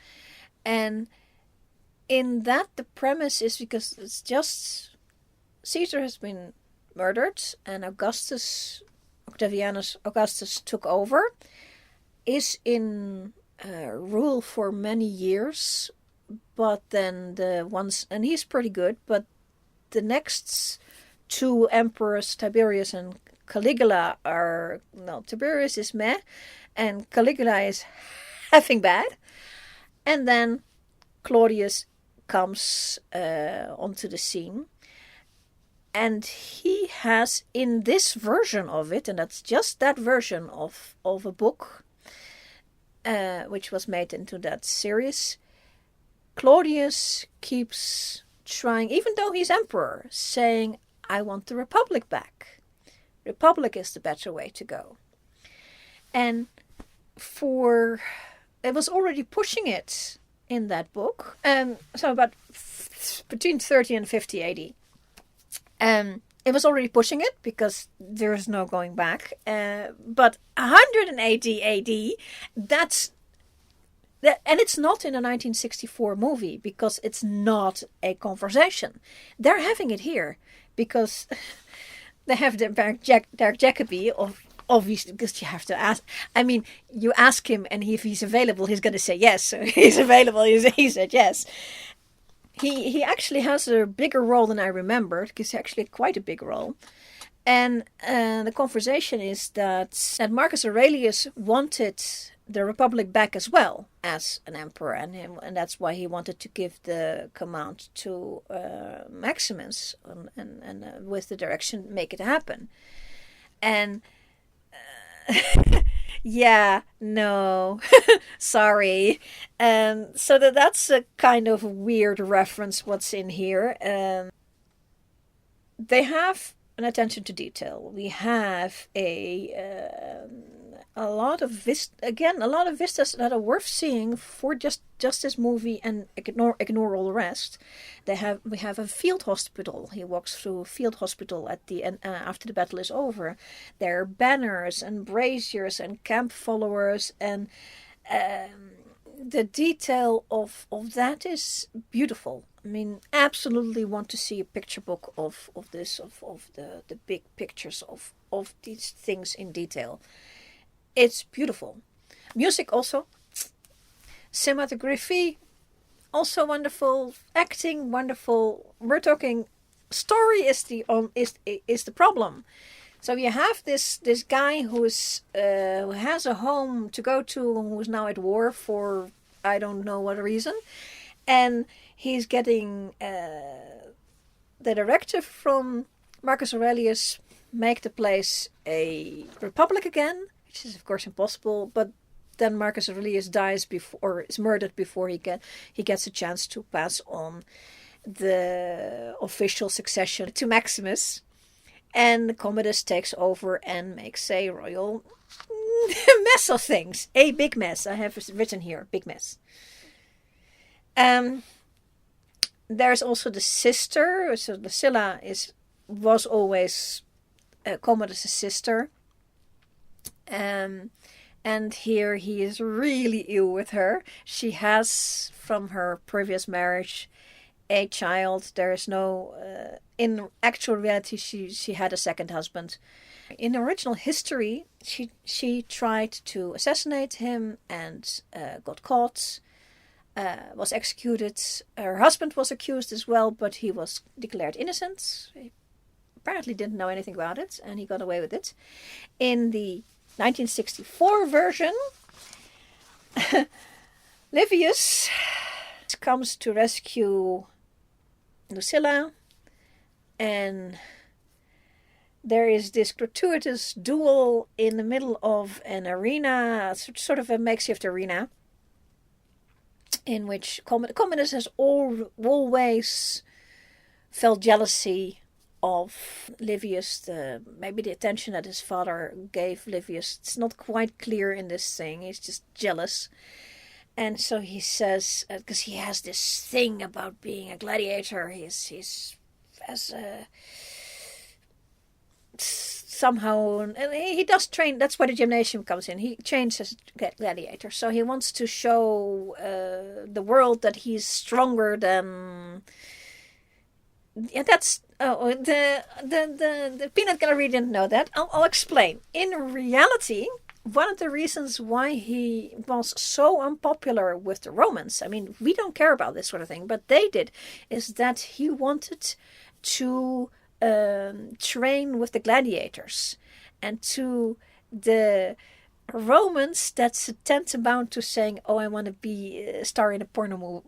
And in that, the premise is, because it's just Caesar has been murdered and Augustus took over, is in rule for many years, but then and he's pretty good, but the next two emperors, Tiberius and Caligula, Tiberius is meh, and Caligula is effing bad. And then Claudius comes onto the scene, and he has, in this version of it, and that's just that version of a book, which was made into that series, Claudius keeps trying, even though he's emperor, saying, I want the Republic back. Republic is the better way to go. And it was already pushing it in that book. So about between 30 and 50 AD. It was already pushing it because there's no going back. But 180 AD, and it's not in a 1964 movie because it's not a conversation. They're having it here because they have Derek Jacobi, obviously, because you have to ask. I mean, you ask him, and if he's available, he's going to say yes. So he's available. He said yes. He actually has a bigger role than I remembered, because he's actually quite a big role. And the conversation is that Marcus Aurelius wanted the Republic back as well as an emperor, and that's why he wanted to give the command to Maximus and with the direction, make it happen. And yeah, no, sorry. So that's a kind of weird reference what's in here. They have an attention to detail. We have a lot of vistas that are worth seeing for just this movie, and ignore all the rest. We have a field hospital. He walks through a field hospital at the end after the battle is over. There are banners and braziers and camp followers, and the detail of that is beautiful. I mean, absolutely want to see a picture book of the big pictures of these things in detail. It's beautiful. Music also. Cinematography also wonderful. Acting wonderful. We're talking story is the problem. So you have this guy who has a home to go to, who is now at war for I don't know what reason, and he's getting the directive from Marcus Aurelius, make the place a republic again, which is of course impossible. But then Marcus Aurelius dies or is murdered before he gets a chance to pass on the official succession to Maximus. And Commodus takes over and makes a royal mess of things. A big mess. I have written here, big mess. There's also the sister. So Lucilla was always Commodus' sister. And here he is really ill with her. She has, from her previous marriage, a child. There is no in actual reality she had a second husband. In the original history she tried to assassinate him and got caught, was executed. Her husband was accused as well, but he was declared innocent. He apparently didn't know anything about it, and he got away with it. In the 1964 version, Livius comes to rescue Lucilla, and there is this gratuitous duel in the middle of an arena, sort of a makeshift arena, in which Commodus has always felt jealousy of Livius, maybe the attention that his father gave Livius. It's not quite clear in this thing. He's just jealous. And so he says, because he has this thing about being a gladiator, he's somehow, and he does train. That's where the gymnasium comes in. He trains as a gladiator, so he wants to show the world that he's stronger than. Yeah, that's the peanut gallery didn't know that. I'll explain. In reality, one of the reasons why he was so unpopular with the Romans, I mean, we don't care about this sort of thing, but they did, is that he wanted to train with the gladiators. And to the Romans, that's tantamount to saying, "Oh, I want to be star in a porno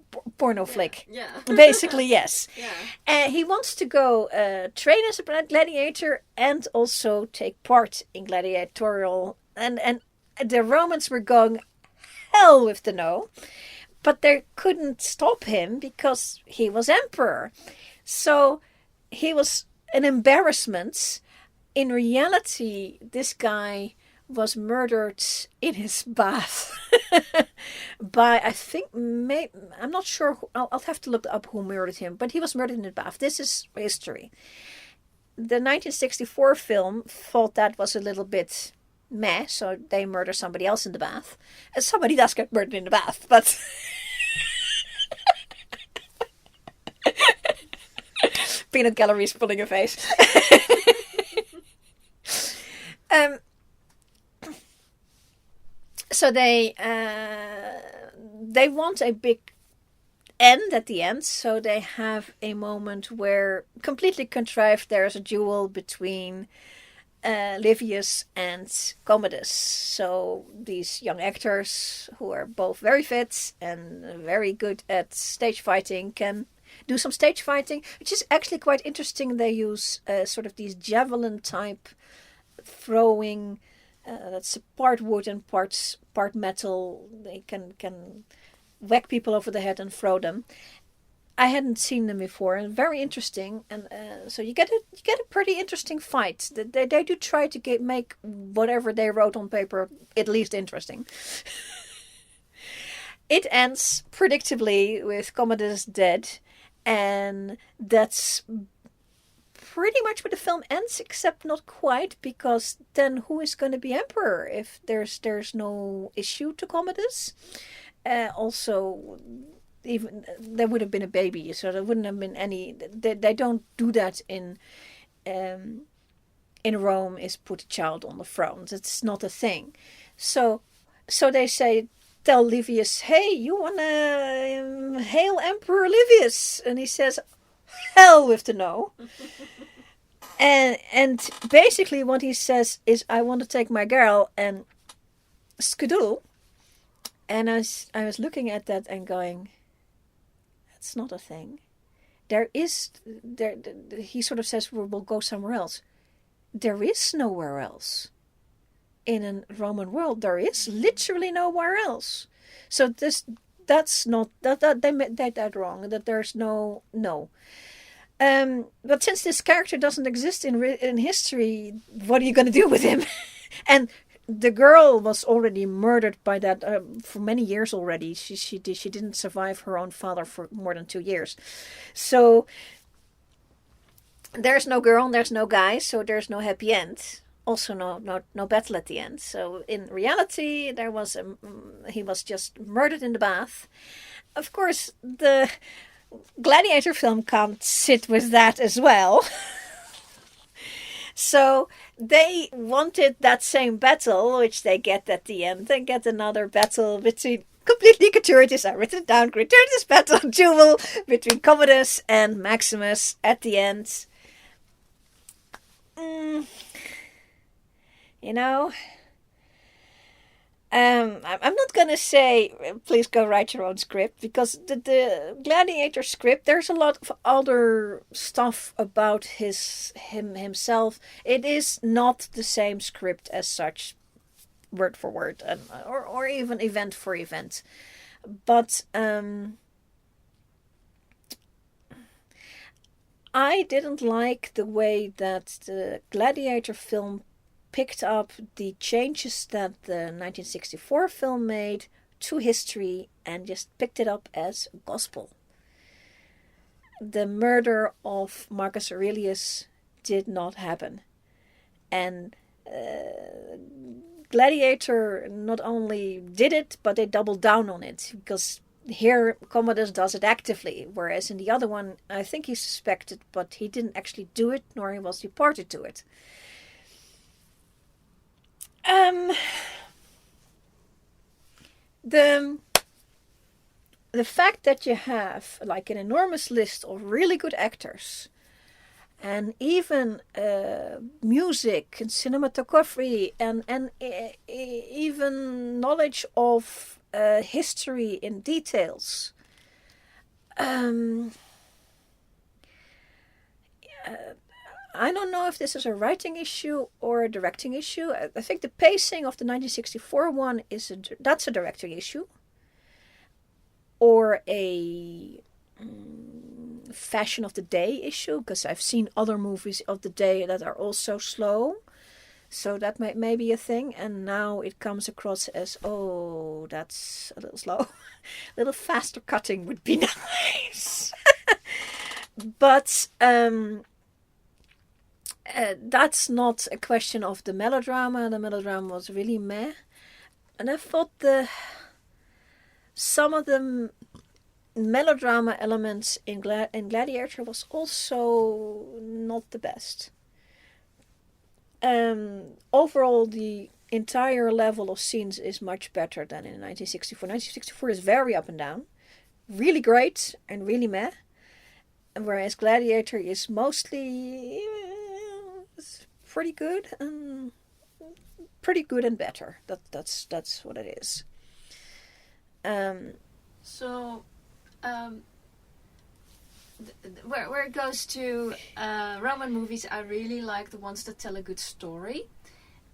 flick." Yeah. Basically, yes. Yeah. And he wants to go train as a gladiator and also take part in gladiatorial. And the Romans were going hell with the no, but they couldn't stop him because he was emperor. So he was an embarrassment. In reality, this guy was murdered in his bath by, I think, I'm not sure. I'll have to look up who murdered him, but he was murdered in the bath. This is history. The 1964 film thought that was a little bit meh, so they murder somebody else in the bath. And somebody does get murdered in the bath, but... Peanut gallery's pulling a face. So they want a big end at the end, so they have a moment where, completely contrived, there's a duel between Livius and Commodus. So these young actors, who are both very fit and very good at stage fighting, can do some stage fighting, which is actually quite interesting. They use sort of these javelin type throwing, that's part wood and part metal. They can whack people over the head and throw them. I hadn't seen them before, and very interesting. And so you get a pretty interesting fight. They do try to make whatever they wrote on paper at least interesting. It ends predictably with Commodus dead, and that's pretty much where the film ends, except not quite, because then who is going to be emperor if there's no issue to Commodus? Also, even there would have been a baby, so there wouldn't have been any. They don't do that in Rome. Is put a child on the throne. It's not a thing. So they say, tell Livius, hey, you wanna hail Emperor Livius? And he says, hell with the no. and basically what he says is, I want to take my girl and skedoodle. And I was looking at that and going, that's not a thing. He sort of says, we'll go somewhere else. There is nowhere else. In a Roman world, there is literally nowhere else. So that's not, they made that wrong, that there's no. But since this character doesn't exist in history, what are you going to do with him? And the girl was already murdered by that for many years already. She didn't survive her own father for more than 2 years. So there's no girl and there's no guy, so there's no happy end. Also no battle at the end. So in reality, he was just murdered in the bath. Of course, the Gladiator film can't sit with that as well. So they wanted that same battle, which they get at the end. They get another battle between, completely gratuitous, I written it down, gratuitous battle duel between Commodus and Maximus at the end. You know, I'm not going to say, please go write your own script, because the Gladiator script, there's a lot of other stuff about himself. It is not the same script as such, word for word, or even event for event. But I didn't like the way that the Gladiator film picked up the changes that the 1964 film made to history and just picked it up as gospel. The murder of Marcus Aurelius did not happen. And Gladiator not only did it, but they doubled down on it, because here Commodus does it actively, whereas in the other one, I think he suspected, but he didn't actually do it, nor he was deported to it. The fact that you have like an enormous list of really good actors, and even music and cinematography and even knowledge of history in details, I don't know if this is a writing issue or a directing issue. I think the pacing of the 1964 one that's a directing issue, or a fashion of the day issue, because I've seen other movies of the day that are also slow. So that may be a thing. And now it comes across as, oh, that's a little slow. A little faster cutting would be nice. But that's not a question of the melodrama. The melodrama was really meh. And I thought some of the melodrama elements in Gladiator was also not the best. Overall, the entire level of scenes is much better than in 1964. 1964 is very up and down, really great and really meh. Whereas Gladiator is mostly pretty good and better. That's what it is. Where it goes to Roman movies, I really like the ones that tell a good story.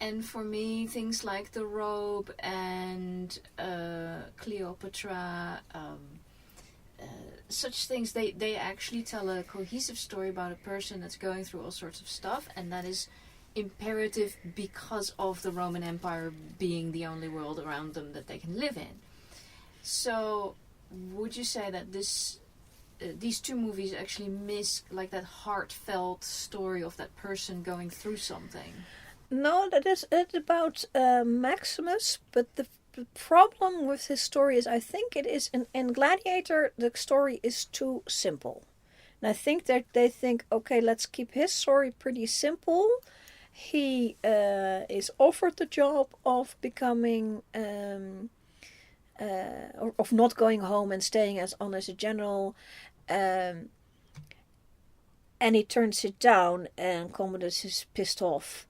And for me, things like The Robe and Cleopatra, such things, they actually tell a cohesive story about a person that's going through all sorts of stuff, and that is imperative because of the Roman Empire being the only world around them that they can live in. So, would you say that these two movies actually miss like that heartfelt story of that person going through something? No, it's about Maximus, but the problem with his story is, I think it is in Gladiator, the story is too simple. And I think that they think, okay, let's keep his story pretty simple. He is offered the job of becoming, of not going home and staying on as a general, and he turns it down, and Commodus is pissed off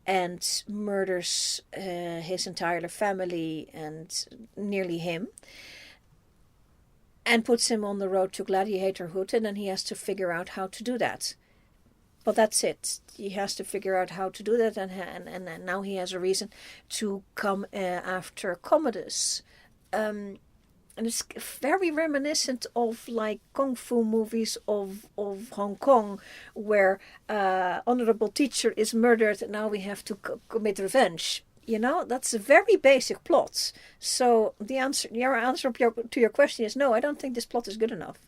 and murders his entire family and nearly him, and puts him on the road to gladiatorhood, and then he has to figure out how to do that. But that's it. He has to figure out how to do that, and now he has a reason to come after Commodus. And it's very reminiscent of like kung fu movies of Hong Kong, where honorable teacher is murdered and now we have to commit revenge. You know, that's a very basic plot. So your answer to your question is no, I don't think this plot is good enough.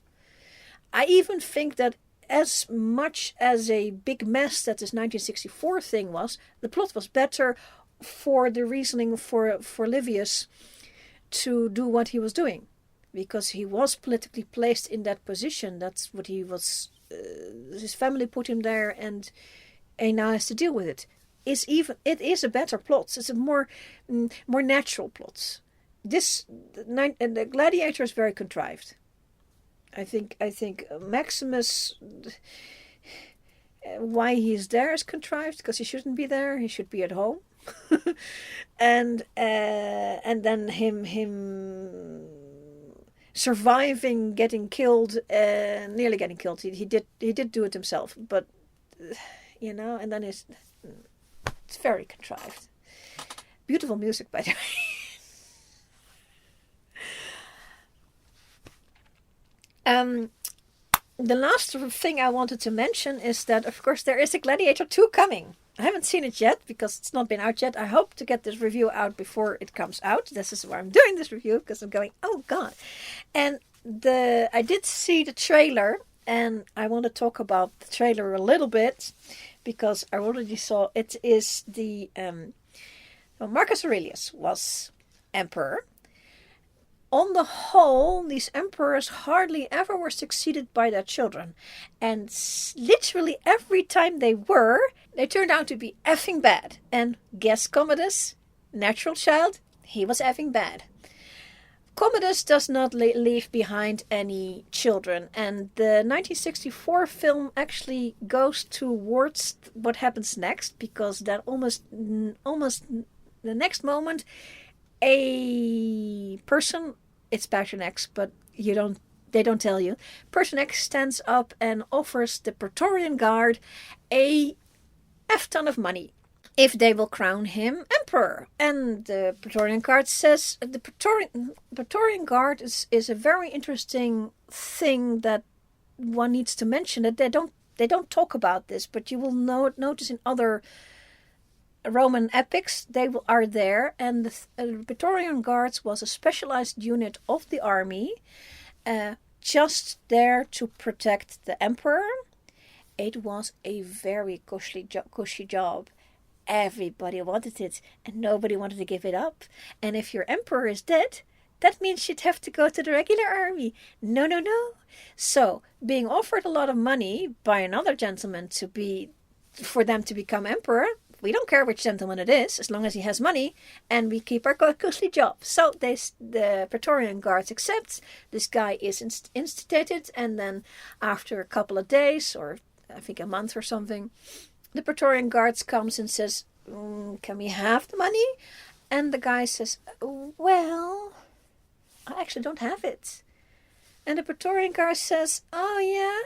I even think that as much as a big mess that this 1964 thing was, the plot was better for the reasoning for Livius to do what he was doing, because he was politically placed in that position. That's what he was. His family put him there, and he now has to deal with it. It is a better plot. It's a more natural plot. And the Gladiator is very contrived. I think Maximus, why he's there is contrived, because he shouldn't be there. He should be at home. and then him surviving getting killed, nearly getting killed. He did do it himself, but you know, and then it's very contrived. Beautiful music, by the way. The last thing I wanted to mention is that, of course, there is a Gladiator II coming. I haven't seen it yet because it's not been out yet. I hope to get this review out before it comes out. This is why I'm doing this review, because I'm going, oh God. And I did see the trailer, and I want to talk about the trailer a little bit, because I already saw it is the Marcus Aurelius was emperor. On the whole, these emperors hardly ever were succeeded by their children. And literally every time they turned out to be effing bad. And guess Commodus, natural child, he was effing bad. Commodus does not leave behind any children. And the 1964 film actually goes towards what happens next, because that almost the next moment, a person, it's Passion X, but they don't tell you. Person X stands up and offers the Praetorian Guard a F-ton of money if they will crown him emperor. And the Praetorian Guard says, the Praetorian Guard is a very interesting thing that one needs to mention that they don't talk about this, but you will notice in other Roman epics are there, and the Praetorian Guards was a specialized unit of the army, just there to protect the emperor. It was a very cushy job. Everybody wanted it, and nobody wanted to give it up. And if your emperor is dead, that means you'd have to go to the regular army. No. So, being offered a lot of money by another gentleman for them to become emperor, we don't care which gentleman it is, as long as he has money, and we keep our costly job. So the Praetorian Guards accept. This guy is instituted, and then after a couple of days, or I think a month or something, the Praetorian Guards comes and says, can we have the money? And the guy says, well, I actually don't have it. And the Praetorian Guard says, oh yeah,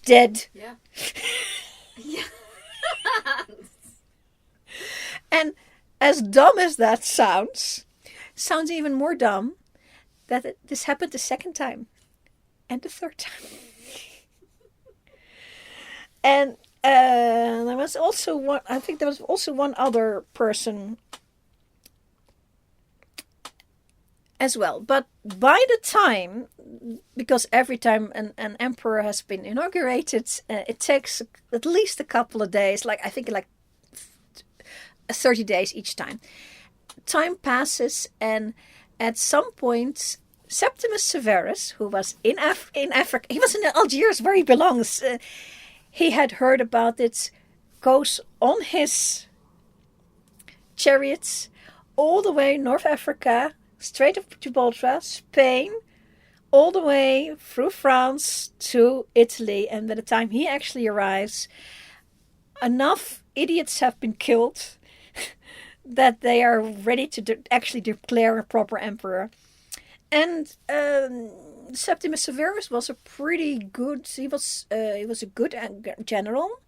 dead. Yeah. Yeah. And as dumb as that sounds even more dumb that this happened the second time and the third time. And there was also one. I think there was also one other person as well. But by the time, because every time an emperor has been inaugurated, it takes at least a couple of days. I think 30 days each time. Time passes, and at some point, Septimus Severus, who was in Africa, he was in Algiers where he belongs. He had heard about it, goes on his chariots all the way North Africa, Strait of Gibraltar, Spain, all the way through France to Italy. And by the time he actually arrives, enough idiots have been killed that they are ready to actually declare a proper emperor. And Septimus Severus was a pretty good. He was a good general.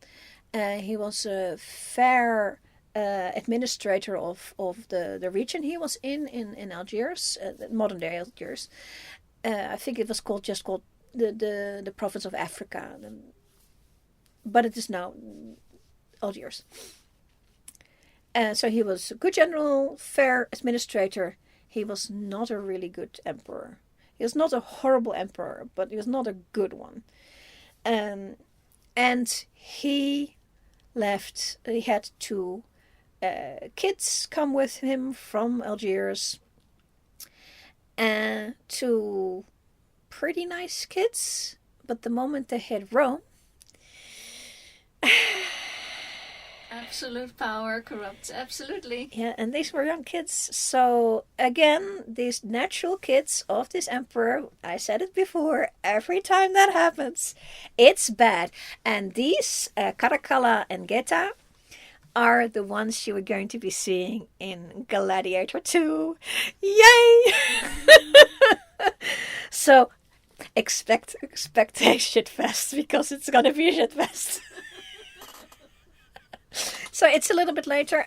He was a fair administrator of the region he was in Algiers, modern day Algiers. I think it was called the province of Africa, but it is now Algiers. So he was a good general, fair administrator. He was not a really good emperor. He was not a horrible emperor, but he was not a good one. And he left. He had two kids come with him from Algiers. Two pretty nice kids. But the moment they hit Rome, absolute power corrupts absolutely. Yeah, and these were young kids. So again, these natural kids of this emperor, I said it before, every time that happens, it's bad. And these Caracalla and Geta are the ones you are going to be seeing in Gladiator II. Yay! So expect a shitfest, because it's gonna be a shitfest. So it's a little bit later.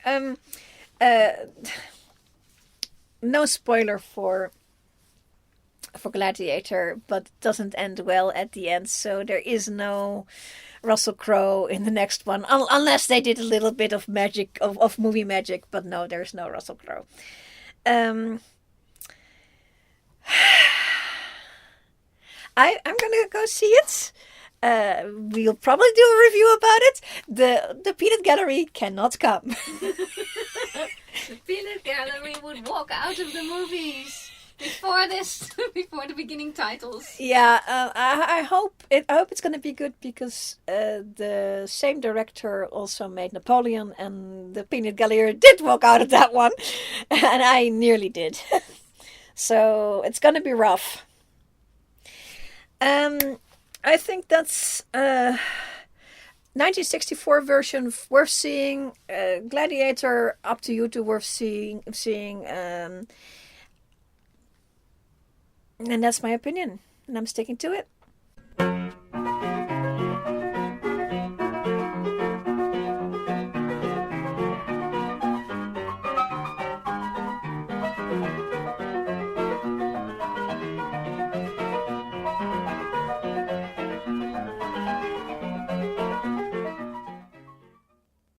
No spoiler for Gladiator, but it doesn't end well at the end. So there is no Russell Crowe in the next one, unless they did a little bit of magic, of movie magic. But no, there's no Russell Crowe. I'm gonna go see it. We'll probably do a review about it. The peanut gallery cannot come. The peanut gallery would walk out of the movies before the beginning titles. Yeah, I hope it's going to be good, because the same director also made Napoleon, and the peanut gallery did walk out of that one, and I nearly did. So it's going to be rough. I think that's 1964 version worth seeing. Gladiator, up to you, to worth seeing. And that's my opinion, and I'm sticking to it.